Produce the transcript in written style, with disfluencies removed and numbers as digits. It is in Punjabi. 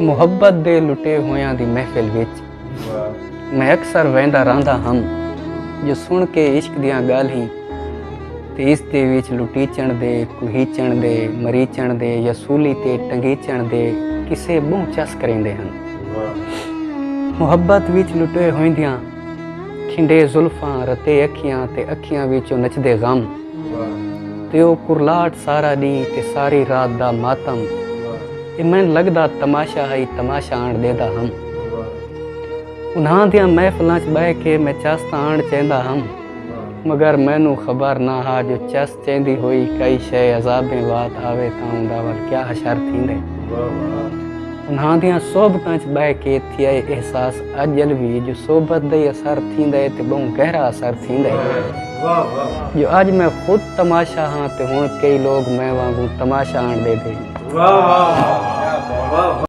ਮੁਹੱਬਤ ਦੇ ਲੁੱਟੇ ਹੋਇਆਂ ਦੀ ਮਹਿਫਿਲ ਵਿੱਚ ਮੈਂ ਅਕਸਰ ਵਹਿੰਦਾ ਰਹਿੰਦਾ ਹਾਂ ਜੋ ਸੁਣ ਕੇ ਇਸ਼ਕ ਦੀਆਂ ਗੱਲ ਹੀ ਤੇ ਇਸ ਦੇ ਵਿੱਚ ਲੁਟੀਚਣ ਦੇ, ਕੁਹੀਚਣ ਦੇ, ਮਰੀਚਣ ਦੇ ਜਾਂ ਸੂਲੀ ਤੇ ਟੰਗੀਚਣ ਦੇ ਕਿਸੇ ਮੂੰਹ ਚਸ ਕਰਿੰਦੇ ਹਨ। ਮੁਹੱਬਤ ਵਿੱਚ ਲੁੱਟੇ ਹੋਇੰਦਿਆਂ ਖਿੰਡੇ ਜ਼ੁਲਫਾਂ, ਰਤੇ ਅੱਖੀਆਂ ਤੇ ਅੱਖੀਆਂ ਵਿੱਚੋਂ ਨੱਚਦੇ ਗਮ ਤੇ ਉਹ ਕੁਰਲਾਟ ਸਾਰਾ दी ਤੇ ਸਾਰੀ ਰਾਤ ਦਾ ਮਾਤਮ। ਇਹ ਮੈਨੂੰ ਲੱਗਦਾ ਤਮਾਸ਼ਾ ਹੀ ਤਮਾਸ਼ਾ ਆਣ ਦੇਦਾ ਹਮ। ਉਨ੍ਹਾਂ ਦੀਆਂ ਮਹਿਫਲਾਂ 'ਚ ਬਹਿ ਕੇ ਮੈਂ ਚਸ ਆਣ ਚਾਹੁੰਦਾ ਹਮ, ਮਗਰ ਮੈਨੂੰ ਖਬਰ ਨਾ हा जो चस चेंदी हुई कई शय अज़ाबे बात आवे तां उंदा वल क्या हशर थींदे। उन्हां दियां सोबतां च बह के थिया एहसास अजल भी जो सोबत दे असर थींदे ते बहु गहरा असर थींदे। जो अज मैं खुद तमाशा हाँ ते हुण कई लोग मैं वांगू तमाशा आण दे।